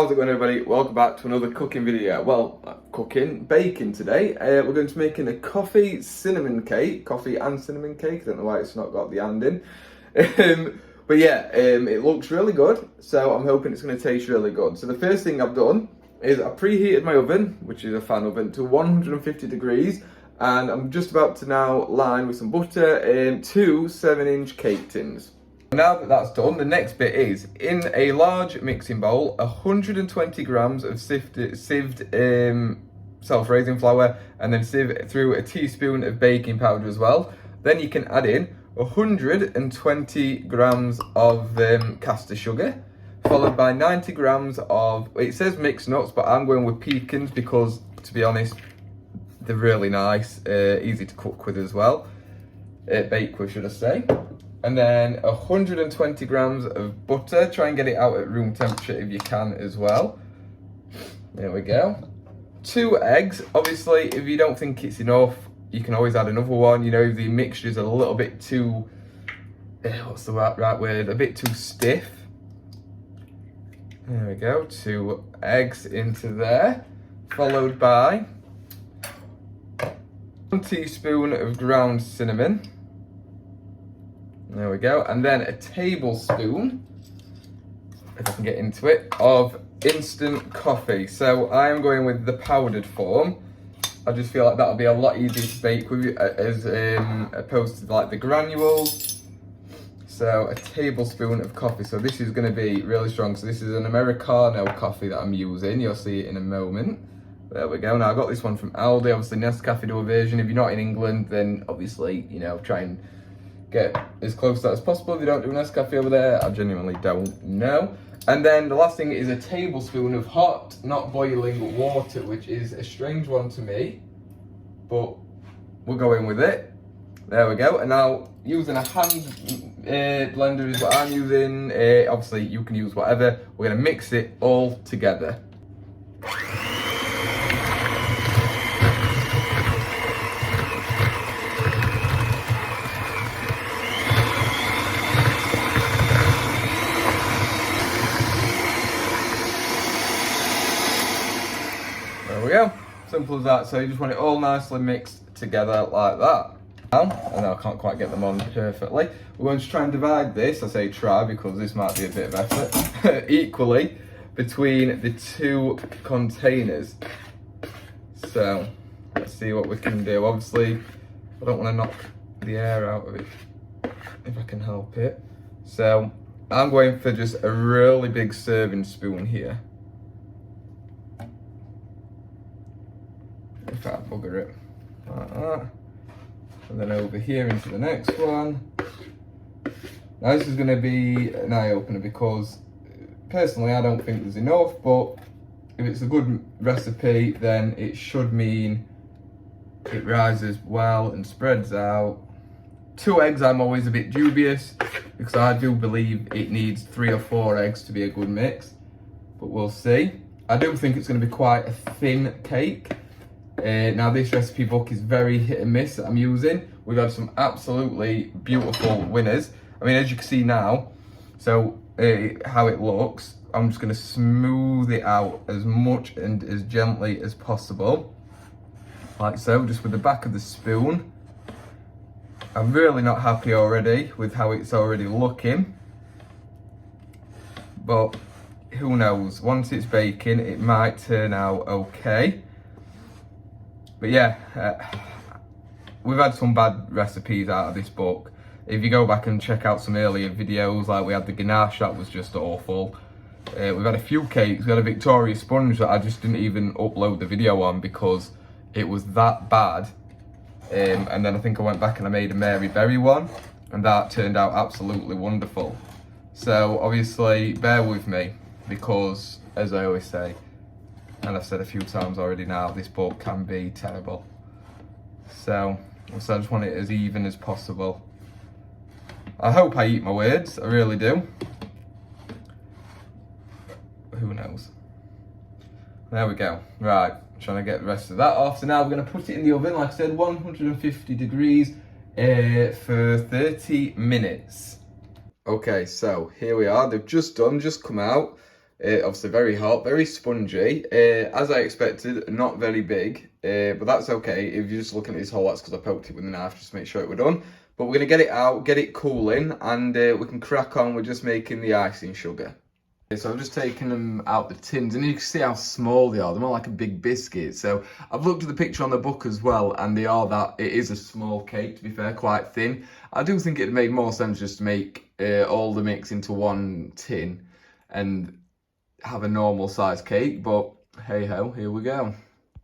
How's it going, everybody? Welcome back to another cooking video. Well, baking today. We're going to be making a coffee and cinnamon cake. I don't know why it's not got the and in. But yeah, it looks really good, so I'm hoping it's going to taste really good. So the first thing I've done is I preheated my oven, which is a fan oven, to 150 degrees, and I'm just about to now line with some butter 2 7-inch cake tins. Now that that's done, the next bit is, in a large mixing bowl, 120 grams of sieved self-raising flour, and then sieve through a teaspoon of baking powder as well. Then you can add in 120 grams of caster sugar, followed by 90 grams of, it says mixed nuts, but I'm going with pecans because, to be honest, they're really nice, easy to cook with as well. Bake with, should I say. And then 120 grams of butter. Try and get it out at room temperature if you can as well. There we go. 2 eggs. Obviously, if you don't think it's enough, you can always add another one. You know, if the mixture's a little bit too, what's the right word? A bit too stiff. There we go. 2 eggs into there. Followed by 1 teaspoon of ground cinnamon. There we go. And then a tablespoon, if I can get into it, of instant coffee. So I am going with the powdered form. I just feel like that'll be a lot easier to bake with as opposed to like the granules. So a tablespoon of coffee. So this is going to be really strong. So this is an Americano coffee that I'm using. You'll see it in a moment. There we go. Now I got this one from Aldi. Obviously Nescafe do a version. If you're not in England, then obviously, you know, try and get as close to that as possible. If you don't do Nescafe over there, I genuinely don't know. And then the last thing is a tablespoon of hot, not boiling water, which is a strange one to me, but we're going with it. There we go. And now using a hand blender is what I'm using. Obviously you can use whatever. We're gonna mix it all together. There we go, simple as that. So you just want it all nicely mixed together like that. And I can't quite get them on perfectly. We're going to try and divide this, I say try because this might be a bit of effort, equally between the 2 containers. So let's see what we can do. Obviously, I don't want to knock the air out of it if I can help it. So I'm going for just a really big serving spoon here. If I bugger it like that, and then over here into the next one. Now this is going to be an eye-opener because personally I don't think there's enough, but if it's a good recipe then it should mean it rises well and spreads out. 2 eggs I'm always a bit dubious because I do believe it needs 3 or 4 eggs to be a good mix, but we'll see. I do think it's going to be quite a thin cake. Now this recipe book is very hit and miss that I'm using. We've had some absolutely beautiful winners. I mean, as you can see now, so how it looks, I'm just going to smooth it out as much and as gently as possible. Like so, just with the back of the spoon. I'm really not happy already with how it's already looking. But who knows, once it's baking, it might turn out okay. But yeah, we've had some bad recipes out of this book. If you go back and check out some earlier videos, like we had the ganache, that was just awful. We've had a few cakes. We had a Victoria sponge that I just didn't even upload the video on because it was that bad. And then I think I went back and I made a Mary Berry one, and that turned out absolutely wonderful. So obviously, bear with me because, as I always say, and I've said a few times already now, this book can be terrible. So I just want it as even as possible. I hope I eat my words, I really do. Who knows? There we go. Right, trying to get the rest of that off. So now we're going to put it in the oven, like I said, 150 degrees for 30 minutes. Okay, so here we are. They've just come out. Obviously very hot, very spongy. As I expected, not very big, but that's okay. If you're just looking at this hole, that's because I poked it with a knife just to make sure it were done. But we're going to get it out, get it cooling, and we can crack on with just making the icing sugar. Okay, so I've just taken them out the tins, and you can see how small they are. They're more like a big biscuit. So I've looked at the picture on the book as well, and they are that. It is a small cake, to be fair, quite thin. I do think it made more sense just to make all the mix into one tin and have a normal size cake, but hey ho, here we go.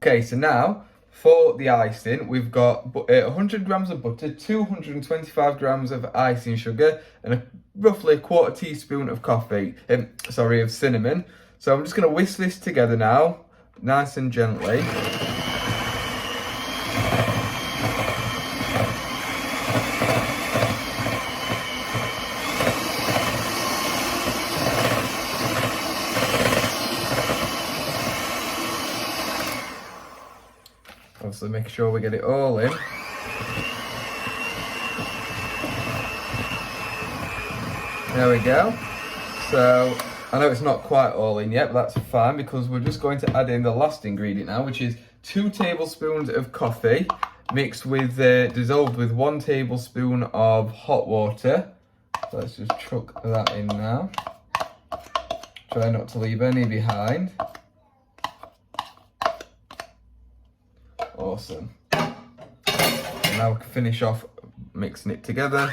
Okay, so now for the icing, we've got 100 grams of butter, 225 grams of icing sugar, and roughly a quarter teaspoon of of cinnamon. So I'm just going to whisk this together now, nice and gently. Obviously make sure we get it all in. There we go. So I know it's not quite all in yet, but that's fine because we're just going to add in the last ingredient now, which is 2 tablespoons of coffee mixed with, dissolved with 1 tablespoon of hot water. So let's just chuck that in now. Try not to leave any behind. Awesome. And now we can finish off mixing it together.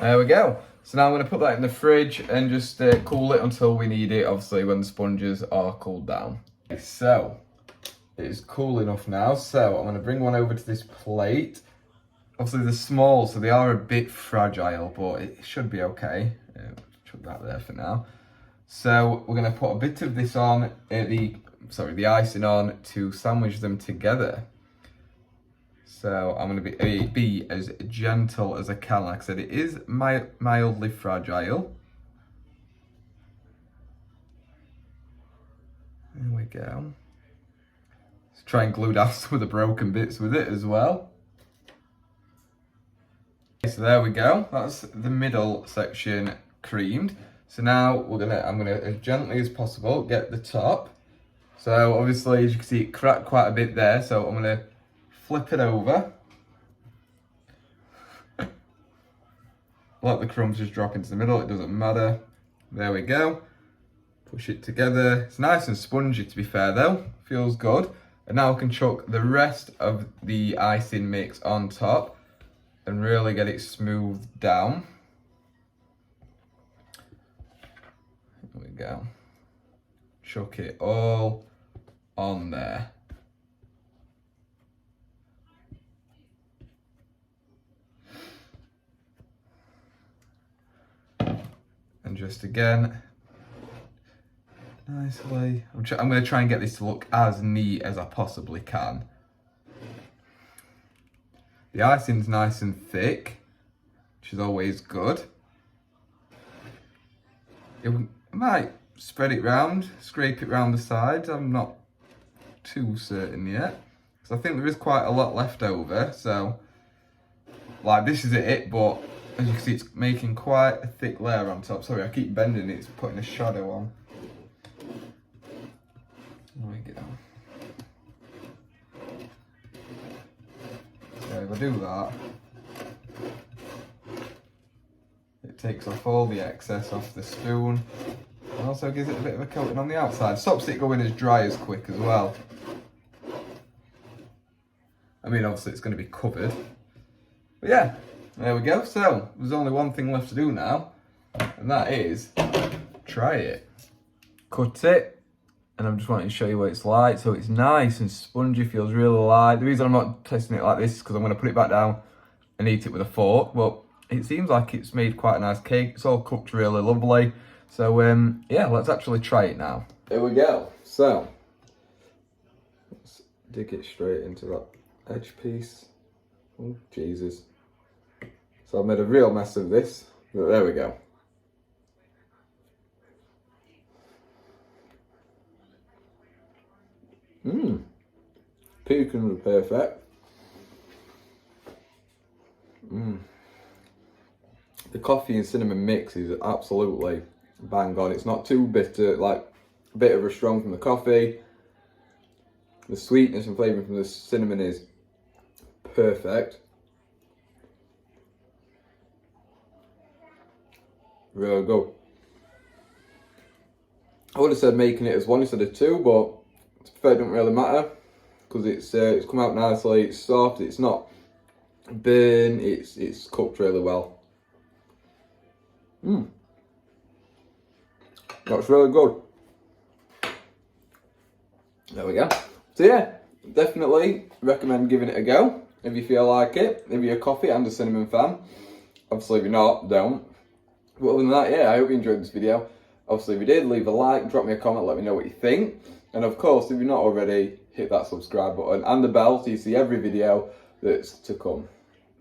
There we go. So now I'm going to put that in the fridge and just cool it until we need it, obviously when the sponges are cooled down. So it is cool enough now, so I'm going to bring one over to this plate. Obviously they're small, so they are a bit fragile, but it should be okay. Chuck that there for now. So we're going to put a bit of this on, the icing on to sandwich them together. So I'm going to be as gentle as I can. Like I said, it is mildly fragile. There we go. Let's try and glue down some of the broken bits with it as well. Okay, so there we go. That's the middle section creamed. So now I'm gonna as gently as possible get the top. So obviously, as you can see, it cracked quite a bit there. So I'm gonna flip it over. Let the crumbs just drop into the middle, it doesn't matter. There we go. Push it together. It's nice and spongy, to be fair though. Feels good. And now I can chuck the rest of the icing mix on top and really get it smoothed down. There we go. Chuck it all on there. And just again, nicely, I'm going to try and get this to look as neat as I possibly can. The icing's nice and thick, which is always good. I might spread it round, scrape it round the sides. I'm not too certain yet, because I think there is quite a lot left over. So, like, this is it, but as you can see, it's making quite a thick layer on top. Sorry, I keep bending it, it's putting a shadow on. There we go. So if I do that, it takes off all the excess off the spoon. And also gives it a bit of a coating on the outside. Stops it going as dry as quick as well. I mean, obviously it's going to be covered. But yeah. There we go. So there's only one thing left to do now, and that is try it. Cut it, and I'm just wanting to show you what it's like. So it's nice and spongy, feels really light. The reason I'm not testing it like this is because I'm going to put it back down and eat it with a fork. But it seems like it's made quite a nice cake. It's all cooked really lovely. So yeah, let's actually try it now. Here we go. So dig it straight into that edge piece. Oh, Jesus. So I've made a real mess of this, but there we go. Pecans are perfect. The coffee and cinnamon mix is absolutely bang on. It's not too bitter, like a bit of a strong from the coffee. The sweetness and flavour from the cinnamon is perfect. Really good. I would have said making it as one instead of two, but to be fair, it doesn't really matter because it's come out nicely. It's soft. It's not burnt. It's cooked really well. That's really good. There we go. So yeah, definitely recommend giving it a go if you feel like it. If you're a coffee and a cinnamon fan. Obviously, if you're not, don't. But other than that, yeah, I hope you enjoyed this video. Obviously, if you did, leave a like, drop me a comment, let me know what you think. And of course, if you're not already, hit that subscribe button and the bell so you see every video that's to come.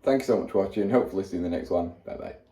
Thank you so much for watching. Hopefully see you in the next one. Bye bye.